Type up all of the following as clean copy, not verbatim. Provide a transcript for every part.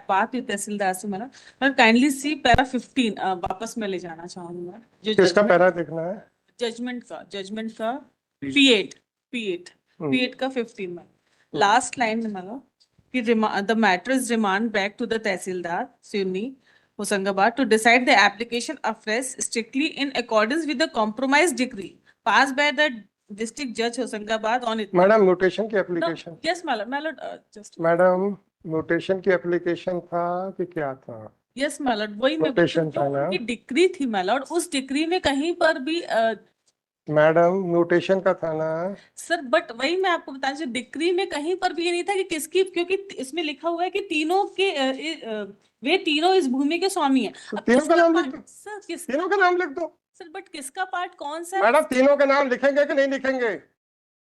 बात हुई तहसीलदार से, मैंने काइंडली सी पैरा 15 वापस में ले जाना चाहूंगी मैं, जो किसका पैरा देखना है? जजमेंट का P8 का 15 में लास्ट लाइन में मतलब कि the matter is remand back to the tehsildar Seoni Hoshangabad to decide the application afresh strictly in accordance with the compromise decree passed by the district judge Hoshangabad on it. Madam mutation की application? Yes, my lord, just madam mutation की application था कि क्या था? Yes my lord, वही मैं mutation था ना? डिक्री थी my lord, उस डिक्री में कहीं पर भी मैडम म्यूटेशन का था ना? सर बट वही मैं आपको बता दूं, डिक्री में कहीं पर भी ये नहीं था कि किसकी, क्योंकि इसमें लिखा हुआ है कि तीनों के वे तीनों इस भूमि के स्वामी हैं। तो तीनों का नाम लिख दो सर तीनों का नाम लिख दो सर, बट किसका पार्ट कौन सा है? मैडम तीनों के नाम लिखेंगे कि नहीं लिखेंगे?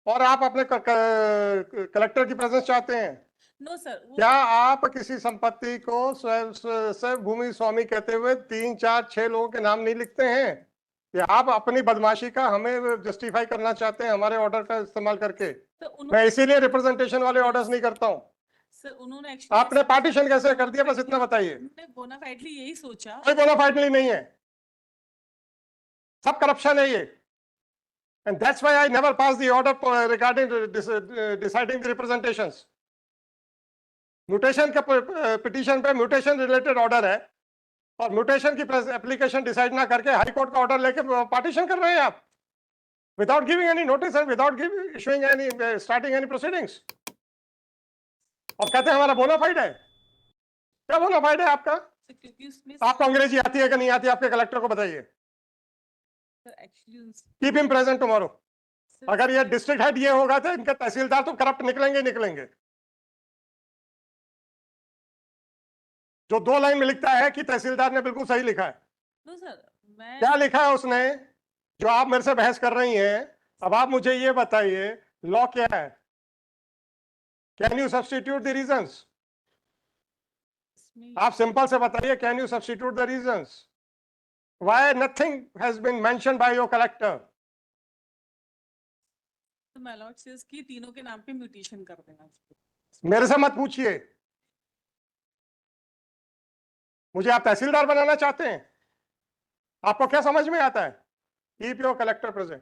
और आप अपने कलेक्टर की प्रेजेंस चाहते हैं? नो सर, क्या आप किसी संपत्ति को स्वयं भूमि स्वामी कहते हुए 3 4 6 लोगों के नाम नहीं लिखते हैं? या आप अपनी बदमाशी का हमें जस्टिफाई करना चाहते हैं हमारे ऑर्डर का इस्तेमाल करके? मैं इसीलिए रिप्रेजेंटेशन वाले ऑर्डर्स नहीं करता हूँ। सर उन्होंने आपने पार्टीशन कैसे कर दिया, बस इतना बताइए। बोनाफाइडली यही सोचा। कोई बोनाफाइडली नहीं है, सब करप्शन है ये। And that's why I never passed the order regarding deciding the representations. Mutation का पिटीशन पे म्यूटेशन रिलेटेड ऑर्डर है और म्यूटेशन की एप्लीकेशन डिसाइड ना करके हाई कोर्ट का ऑर्डर लेके पार्टीशन कर रहे हैं आप, without giving any notice and without issuing any starting any proceedings. और कहते हैं हमारा बोनाफाइड है। क्या बोनाफाइड है आपका? आपको अंग्रेजी आती है कि नहीं आती? आपके कलेक्टर को बताइए। Keep him present tomorrow. अगर ये डिस्ट्रिक्ट हेड ये होगा तो इनके तहसीलदार तो करप्ट निकलेंगे ही निकलेंगे। जो 2 लाइन में लिखता है कि तहसीलदार ने बिल्कुल सही लिखा है। क्या लिखा है उसने जो आप मेरे से बहस कर रही हैं? अब आप मुझे ये बताइए लॉ क्या है? Can you substitute the reasons? आप सिंपल से बताइए, can you substitute the reasons? Why nothing has been mentioned by your collector? तो माय लॉर्ड सेज कि तीनों के नाम पे म्यूटेशन कर देना। मेरे से मत पूछिए, मुझे आप तहसीलदार बनाना चाहते हैं? आपको क्या समझ में आता है? Keep your collector present.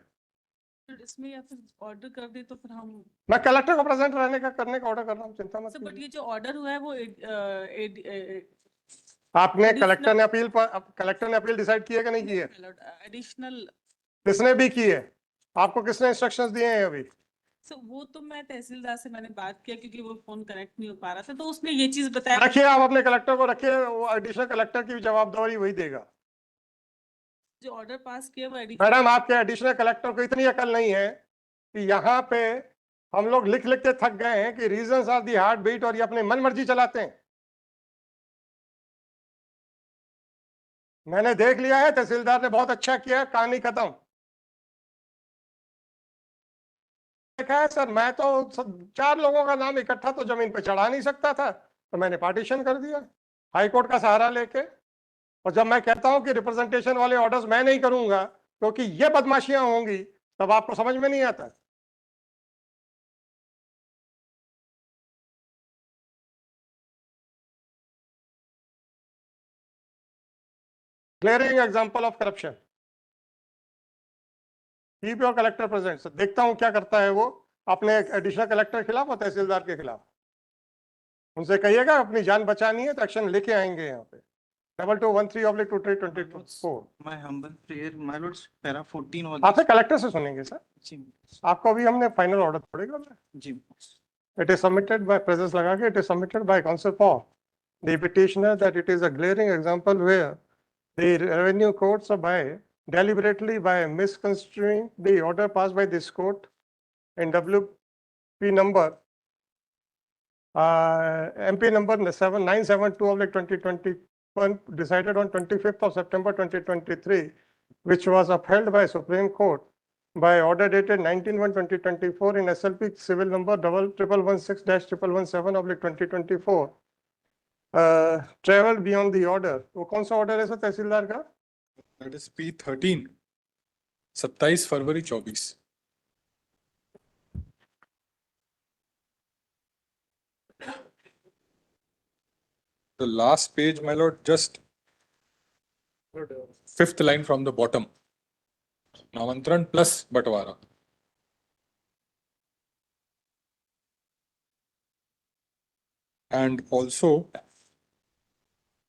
इसमें या फिर ऑर्डर कर दे तो फिर हम, मैं कलेक्टर को प्रेजेंट रहने का करने का ऑर्डर कर रहा हूँ, चिंता मत कीजिए। बट ये जो ऑर्डर हुआ है वो आपने कलेक्टर ने अपील डिसाइड की है कि नहीं की है? एडिशनल किसने भी की है? आपको किसने इंस्ट्रक्शंस दिए हैं अभी? वो तो मैं तहसीलदार से मैंने बात किया क्योंकि वो फोन कनेक्ट नहीं हो पा रहा था, तो उसने ये चीज बताया। रखिए, आप अपने कलेक्टर को रखिए, वो एडिशनल कलेक्टर की जवाबदारी वही देगा। जो ऑर्डर पास किया वो मैडम, आपके एडिशनल कलेक्टर को इतनी अकल नहीं है कि यहाँ पे हम लोग लिख लिख के थक गए हैं कि reasons of the heart beat, और ये अपने मन मर्जी चलाते हैं। मैंने देख लिया है, तहसीलदार ने बहुत अच्छा किया, कहानी खत्म। देखा है सर, मैं तो 4 लोगों का नाम इकट्ठा तो जमीन पे चढ़ा नहीं सकता था, तो मैंने पार्टीशन कर दिया हाई कोर्ट का सहारा लेके। और जब मैं कहता हूं कि रिप्रेजेंटेशन वाले ऑर्डर्स मैं नहीं करूंगा क्योंकि ये बदमाशियां होंगी, तब आपको समझ में नहीं आता। Clearing example of corruption. Keep your collector present. देखता हूं क्या करता है वो अपने एडिशनल कलेक्टर के खिलाफ और तहसीलदार के खिलाफ। उनसे कहिएगा अपनी जान बचानी है तो एक्शन लेके आएंगे यहाँ पे। 2213/2324। My humble prayer, my lords, para 14 और आपसे कलेक्टर से सुनेंगे सर। जी आपको अभी हमने फाइनल ऑर्डर पड़ेगा। जी। It is submitted by presence लगा के, it is submitted by counsel for the petitioner that it is a glaring example where the revenue courts are by deliberately by misconstruing the order passed by this court in WP number MP number 972/2021 decided on 25th of September 2023, which was upheld by Supreme Court by order dated 19/1/2024 in SLP civil number 1116-117/2024, traveled beyond the order। वो कौन सा order है sir तहसीलदार का? That is P13, 27 February 24। The last page, my lord, just fifth line from the bottom. Namantran plus Batwara. And also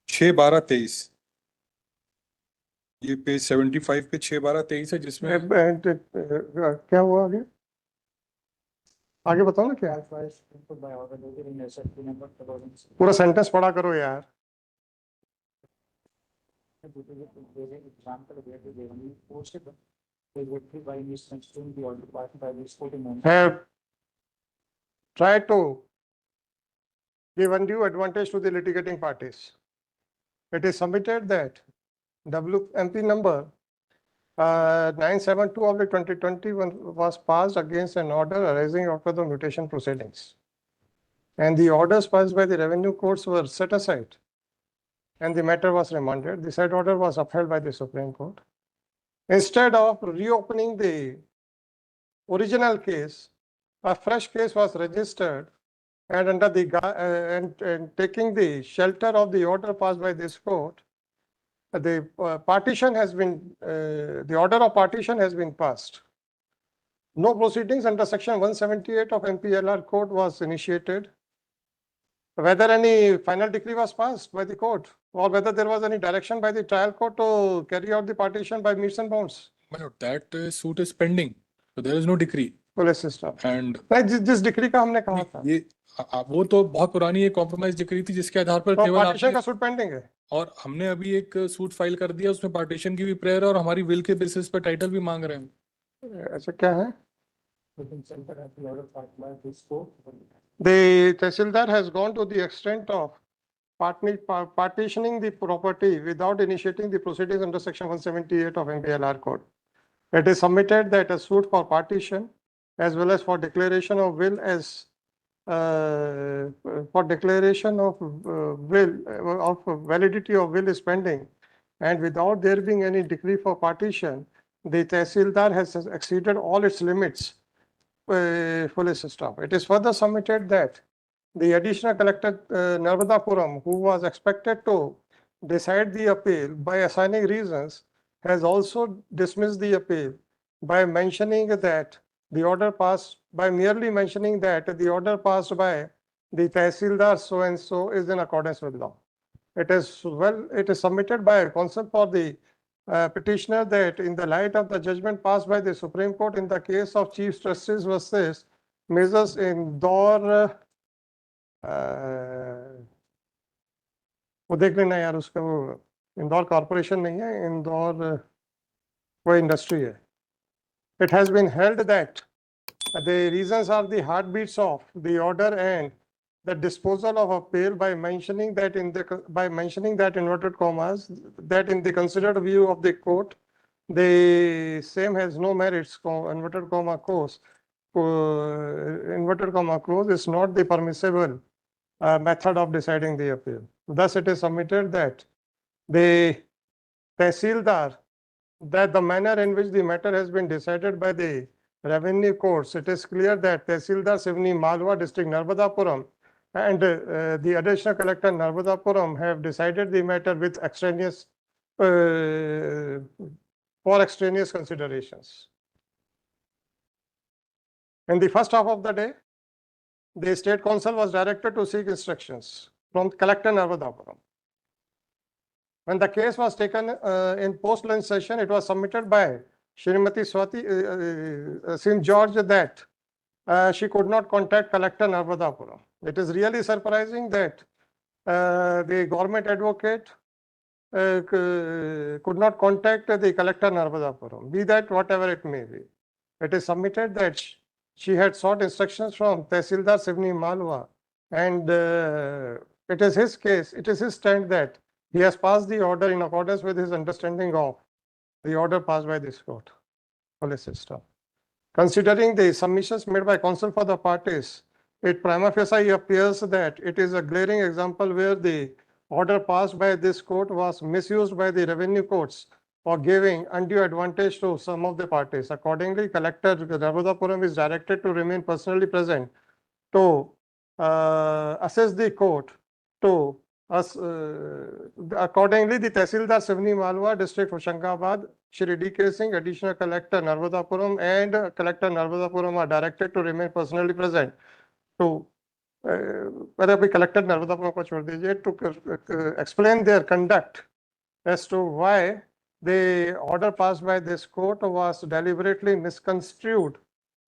6/12/23 ये page 75 पे 6/12/23 है जिसमें क्या हुआ आगे? आगे बताओ ना क्या है? पूरा सेंटेंस पढ़ा करो यार. Have tried to give undue advantage to the litigating parties. It is submitted that WMP number 972/2021 was passed against an order arising after the mutation proceedings. And the orders passed by the revenue courts were set aside and the matter was remanded. The said order was upheld by the Supreme Court. Instead of reopening the original case, a fresh case was registered and under the and taking the shelter of the order passed by this court, the partition has been, the order of partition has been passed. No proceedings under section 178 of MPLR code was initiated. Whether any final decree was passed by the court or whether there was any direction by the trial court to carry out the partition by metes and bounds. my lord, that suit is pending. So there is no decree. Police system And नहीं, जिस degree का हमने कहा था ये वो तो बहुत पुरानी एक कॉम्प्रोमाइज डिक्री थी जिसके आधार पर तो केवल पार्टीशन आपने का सूट पेंडिंग है. और हमने अभी एक सूट फाइल कर दिया उसमें पार्टीशन की भी प्रेयर है और हमारी विल के बेसिस पर टाइटल भी मांग रहे हैं. ऐसा क्या है? The Tehsildar has gone to the extent of partitioning the property without initiating the proceedings under section 178 of MPLR code. It is submitted that a suit for partition as well as for declaration of will as for declaration of of validity of will is pending, and without there being any decree for partition, the Tehsildar has exceeded all its limits. Full system. It is further submitted that the additional collector Narmadapuram, who was expected to decide the appeal by assigning reasons, has also dismissed the appeal by mentioning that the order passed, by merely mentioning that the order passed by the Tehsildar so and so is in accordance with law. It is submitted by counsel for the petitioner that in the light of the judgment passed by the Supreme Court in the case of Chief Justice versus measures Indore, वो देख लेना यार उसका, वो Indore corporation नहीं है, इंदौर वो industry है. It has been held that the reasons are the heartbeats of the order and the disposal of appeal by mentioning that in inverted commas that in the considered view of the court, the same has no merits. Inverted comma close. Inverted comma close is not the permissible method of deciding the appeal. Thus, it is submitted that the Tehsildar, that the manner in which the matter has been decided by the revenue courts, it is clear that Tehsildar Sivni Malwa district Narmadapuram and the additional collector Narmadapuram have decided the matter with extraneous for extraneous considerations. In the first half of the day, the State Council was directed to seek instructions from collector Narmadapuram. When the case was taken in post-lunch session, it was submitted by Shrimati Swati St. George that she could not contact collector Narmadapuram. It is really surprising that the government advocate could not contact the collector Narmadapuram, be that whatever it may be. It is submitted that she had sought instructions from Tehsildar Sivni Malwa, and it is his case, it is his stand that he has passed the order in accordance with his understanding of the order passed by this court. Police system. Considering the submissions made by counsel for the parties, it prima facie appears that it is a glaring example where the order passed by this court was misused by the revenue courts for giving undue advantage to some of the parties. Accordingly, Collector Narmadapuram is directed to remain personally present to assess the court to Accordingly, the Tehsildar Sivni Malwa, District Hoshangabad, Shri D.K. Singh, Additional Collector Narvadapuram, and Collector Narvadapuram are directed to remain personally present to whether we collected Narvadapuram ko chhod dijiye, to explain their conduct as to why the order passed by this court was deliberately misconstrued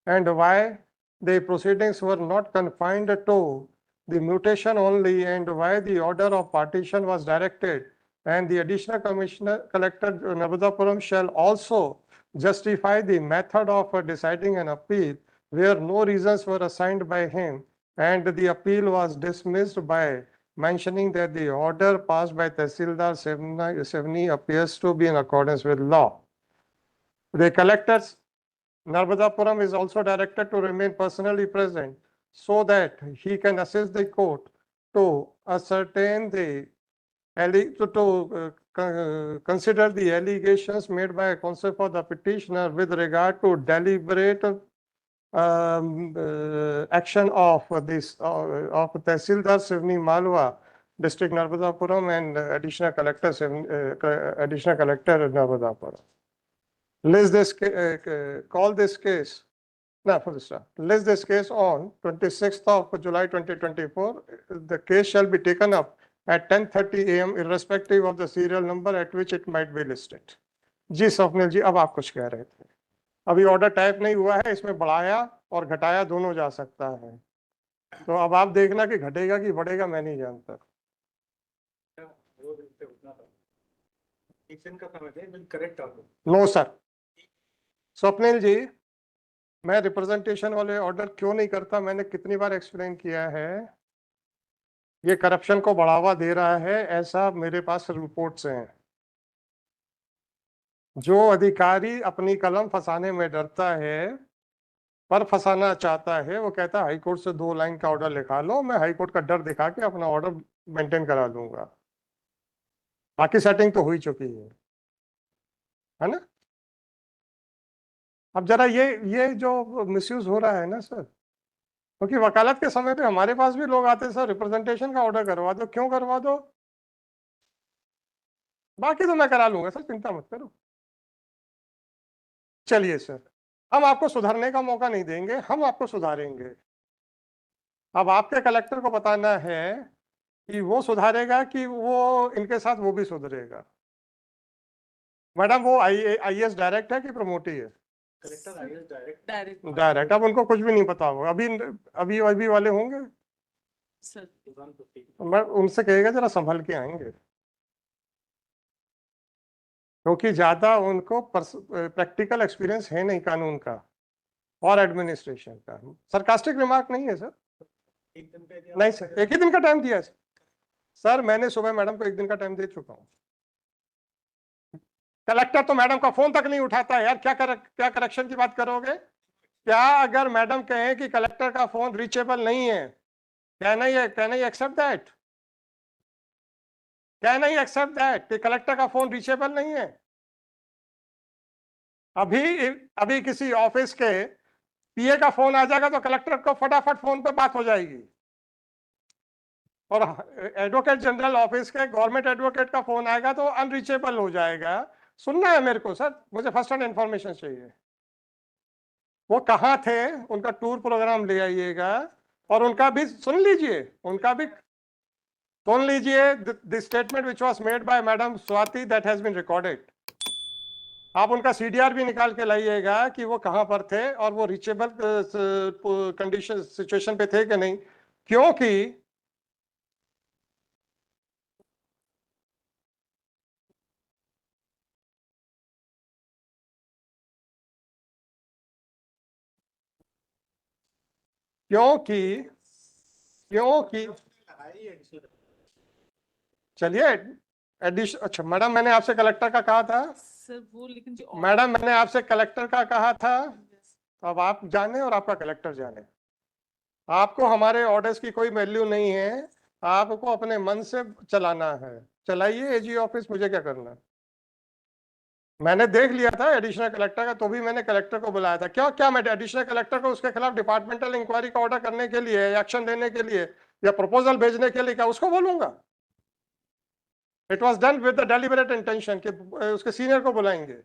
and why the proceedings were not confined to the mutation only and why the order of partition was directed, and the additional collector Narvadapuram shall also justify the method of deciding an appeal where no reasons were assigned by him, and the appeal was dismissed by mentioning that the order passed by Tehsildar Sevni appears to be in accordance with law. The collectors Narvadapuram is also directed to remain personally present so that he can assist the court to ascertain the consider the allegations made by counsel for the petitioner with regard to deliberate action of this of Tehsildar Sivni Malwa, District Narvadapuram, and additional collector Narvadapuram. List this call this case. Now for this list this case on 26th of July 2024. The case shall be taken up at 10:30 AM irrespective of the serial number at which it might be listed. जी स्वप्निल जी, अब आप कुछ कह रहे थे। अभी order type नहीं हुआ है, इसमें बढ़ाया और घटाया दोनों जा सकता है, तो अब आप देखना कि घटेगा कि बढ़ेगा, मैं नहीं जानता। नो सर, स्वप्निल जी, मैं रिप्रेजेंटेशन वाले ऑर्डर क्यों नहीं करता, मैंने कितनी बार एक्सप्लेन किया है, ये करप्शन को बढ़ावा दे रहा है, ऐसा मेरे पास रिपोर्ट्स हैं। जो अधिकारी अपनी कलम फंसाने में डरता है पर फंसाना चाहता है, वो कहता है हाई कोर्ट से 2 लाइन का ऑर्डर लिखा लो, मैं हाई कोर्ट का डर दिखा के अपना ऑर्डर मेंटेन करा दूंगा। बाकी सेटिंग तो हो ही चुकी है ना। अब जरा ये जो मिसयूज हो रहा है ना सर, क्योंकि वकालत के समय पे हमारे पास भी लोग आते हैं, सर रिप्रेजेंटेशन का ऑर्डर करवा दो, क्यों करवा दो, बाकी तो मैं करा लूंगा सर, चिंता मत करो। चलिए सर, हम आपको सुधारने का मौका नहीं देंगे, हम आपको सुधारेंगे। अब आपके कलेक्टर को बताना है कि वो सुधारेगा कि वो इनके साथ वो भी सुधरेगा। मैडम वो आईएएस डायरेक्ट है कि प्रमोटी है? डायरेक्ट। अब उनको कुछ भी नहीं पता होगा, अभी वाले होंगे सर, मैं उनसे कहेगा जरा संभल के आएंगे, क्योंकि ज्यादा उनको प्रैक्टिकल एक्सपीरियंस है नहीं कानून का और एडमिनिस्ट्रेशन का। सरकास्टिक रिमार्क नहीं है सर, नहीं सर, एक ही दिन का टाइम दिया है सर, मैंने सुबह मैडम को 1 दिन का टाइम दे चुका हूँ। कलेक्टर तो मैडम का फोन तक नहीं उठाता यार, क्या करेक्शन की बात करोगे? क्या अगर मैडम कहें कि कलेक्टर का फोन रीचेबल नहीं है, can I accept that? Can I accept that कि कलेक्टर का फोन रीचेबल नहीं है? अभी किसी ऑफिस के पीए का फोन आ जाएगा तो कलेक्टर को फटाफट फोन पे बात हो जाएगी, और एडवोकेट जनरल ऑफिस के गवर्नमेंट एडवोकेट का फोन आएगा तो अनरीचेबल हो जाएगा। सुनना है मेरे को सर, मुझे फर्स्ट हैंड इंफॉर्मेशन चाहिए। वो कहाँ थे, उनका टूर प्रोग्राम ले आइएगा, और उनका भी सुन लीजिए, the statement which was made by madam Swati that has been recorded. आप उनका सीडीआर भी निकाल के लाइएगा कि वो कहाँ पर थे और वो रीचेबल कंडीशन सिचुएशन पे थे कि नहीं, क्योंकि चलिए एडिशन। अच्छा मैडम, मैंने आपसे कलेक्टर का कहा था सर वो, लेकिन जो मैडम मैंने आपसे कलेक्टर का कहा था, अब आप जाने और आपका कलेक्टर जाने। आपको हमारे ऑर्डर्स की कोई वैल्यू नहीं है, आपको अपने मन से चलाना है, चलाइए एजी ऑफिस, मुझे क्या करना। मैंने देख लिया था एडिशनल कलेक्टर का, तो भी मैंने कलेक्टर को बुलाया था। क्या मैं एडिशनल कलेक्टर को उसके खिलाफ डिपार्टमेंटल इंक्वायरी का ऑर्डर करने के लिए, एक्शन लेने के लिए या प्रपोजल भेजने के लिए क्या उसको बोलूंगा? It was done with the deliberate intention कि उसके सीनियर को बुलाएंगे।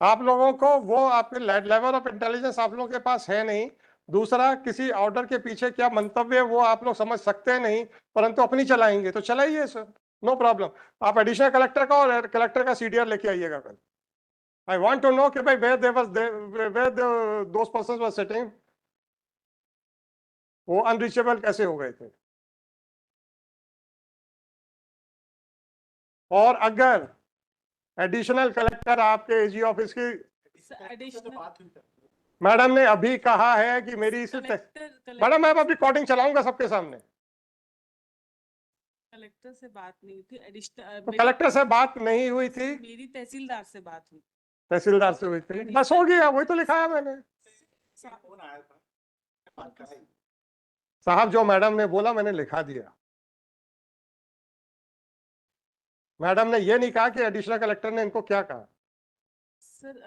आप लोगों को वो आपके लेवल ऑफ इंटेलिजेंस आप लोगों के पास है नहीं। दूसरा, किसी ऑर्डर के पीछे क्या मंतव्य है वो आप लोग समझ सकते नहीं, परंतु अपनी चलाएंगे तो चलाइए सर, नो प्रॉब्लम। आप एडिशनल कलेक्टर का और कलेक्टर का सीडीआर लेके आइएगा कल। आई वांट टू नो कि भाई where those persons were sitting, वो अनरीचेबल कैसे हो गए थे। और अगर एडिशनल कलेक्टर आपके एजी ऑफिस की एडिशनल मैडम ने अभी कहा है कि मेरी इस मैडम मैं अब रिकॉर्डिंग चलाऊंगा सबके सामने, कलेक्टर से बात नहीं हुई थी, तो कलेक्टर से बात नहीं हुई थी, मेरी तहसीलदार से बात हुई। तहसीलदार से हुई थी, बस हो गया, वही तो लिखा है मैंने। साहब जो मैडम ने बोला मैंने लिखा दिया। मैडम ने ये नहीं कहा कि एडिशनल कलेक्टर ने इनको क्या कहा। सर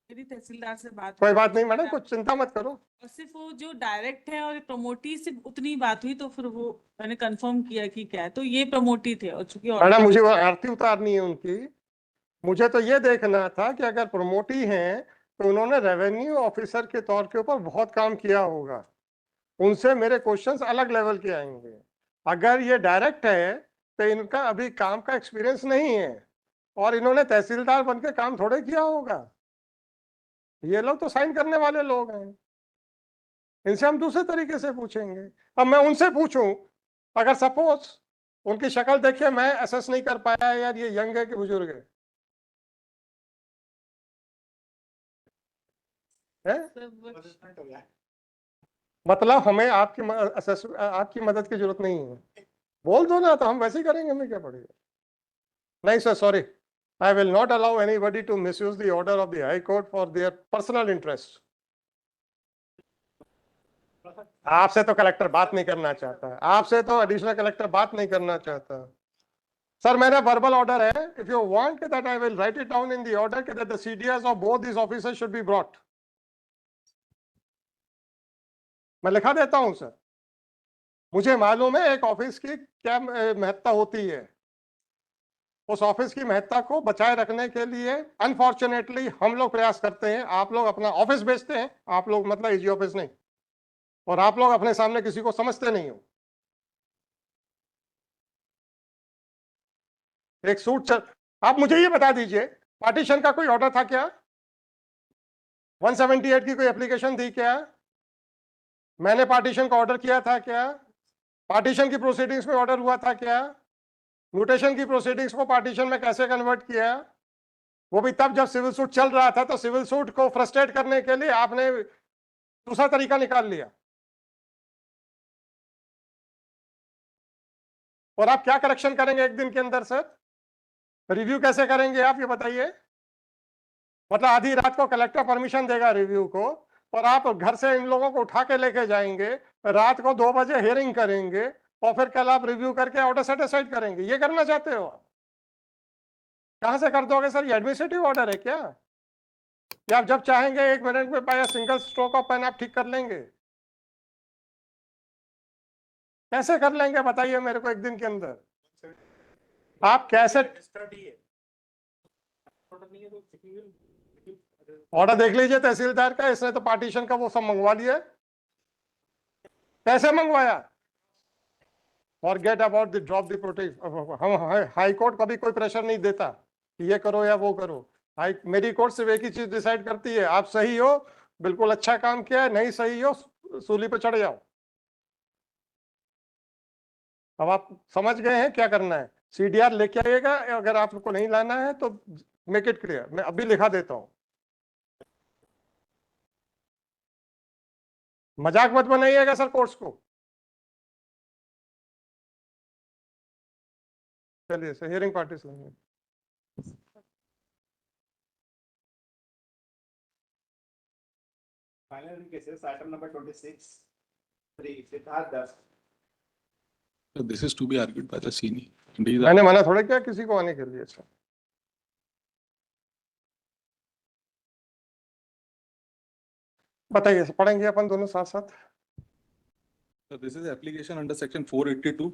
मेरी तहसीलदार से बात कोई हुई। बात नहीं मैडम, कुछ चिंता मत करो। और सिर्फ वो जो डायरेक्ट है और प्रमोटी से उतनी बात हुई, तो फिर वो मैंने कंफर्म किया कि क्या है, तो ये प्रमोटी थे। और चूंकि मैडम मुझे वो आरती उतारनी है उनकी, मुझे तो ये देखना था कि अगर प्रमोटी हैं तो उन्होंने रेवेन्यू ऑफिसर के तौर के ऊपर बहुत काम किया होगा, उनसे मेरे क्वेश्चंस अलग लेवल के आएंगे। अगर ये डायरेक्ट है तो इनका अभी काम का एक्सपीरियंस नहीं है, और इन्होंने तहसीलदार बन के काम थोड़े किया होगा। ये लोग तो साइन करने वाले लोग हैं, इनसे हम दूसरे तरीके से पूछेंगे। अब मैं उनसे पूछूं, अगर सपोज उनकी शक्ल देखिए मैं असेस नहीं कर पाया यार ये यंग है कि बुजुर्ग है, हैं? मतलब हमें आपकी मदद की जरूरत नहीं है, बोल दो ना, तो हम वैसे ही करेंगे, हमें क्या पड़ेगा। नहीं sir, sorry, I will not allow anybody to misuse the order of the high court for their personal interest. आपसे तो कलेक्टर बात नहीं करना चाहता, आपसे तो एडिशनल कलेक्टर बात नहीं करना चाहता। सर मेरा वर्बल ऑर्डर है, if you want that I will write it down in the order that the CDS of both this officers should be brought. मैं लिखा देता हूं सर, मुझे मालूम है एक ऑफिस की क्या महत्ता होती है, उस ऑफिस की महत्ता को बचाए रखने के लिए अनफॉर्चुनेटली हम लोग प्रयास करते हैं। आप लोग अपना ऑफिस बेचते हैं, आप लोग मतलब एजी ऑफिस नहीं, और आप लोग अपने सामने किसी को समझते नहीं हो। एक सूट चल, आप मुझे ये बता दीजिए पार्टीशन का कोई ऑर्डर था क्या? 178 की कोई एप्लीकेशन थी क्या? मैंने पार्टीशन का ऑर्डर किया था क्या? पार्टीशन की प्रोसीडिंग्स में ऑर्डर हुआ था क्या? म्यूटेशन की प्रोसीडिंग्स को पार्टीशन में कैसे कन्वर्ट किया? वो भी तब जब सिविल सूट चल रहा था, तो सिविल सूट को फ्रस्ट्रेट करने के लिए आपने दूसरा तरीका निकाल लिया। और आप क्या करेक्शन करेंगे एक दिन के अंदर सर? रिव्यू कैसे करेंगे आप ये बताइए? मतलब आधी रात को कलेक्टर परमिशन देगा रिव्यू को, और आप घर से इन लोगों को उठा के लेके जाएंगे, रात को 2 बजे हियरिंग करेंगे, और फिर कल आप रिव्यू करके ऑर्डर सेटिस्फाइड करेंगे। ये करना चाहते हो? कहां से कर दोगे सर? ये एडमिनिस्ट्रेटिव ऑर्डर है क्या? या आप जब चाहेंगे 1 मिनट में by single stroke of pen आप ठीक कर लेंगे? कैसे कर लेंगे बताइए मेरे को एक दिन के अंदर? आप कैसे ऑर्डर देख लीजिए तहसीलदार का, इसने तो पार्टीशन का वो सब मंगवा लिया। कैसे मंगवाया? Forget about the drop the protect. हम हाई कोर्ट कभी कोई प्रेशर नहीं देता कि ये करो या वो करो। मेरी कोर्ट सिर्फ एक ही चीज डिसाइड करती है, आप सही हो बिल्कुल अच्छा काम किया है, नहीं सही हो सूली पे चढ़ जाओ। अब आप समझ गए हैं क्या करना है। सीडीआर लेके आइएगा, अगर आपको नहीं लाना है तो मेक इट क्लियर, मैं अभी लिखा देता हूं। मजाक मत बनाइएगा सर कोर्ट्स को। चलिए सर, हियरिंग पार्टीज लेंगे। Final cases, item number 26, 3, Siddharth Das. So this is to be argued by the senior. And these are- मैंने मना थोड़ा किया किसी को आने के लिए सर। बताइए, पढ़ेंगे अपन दोनों साथ साथ। So this is application under section 482.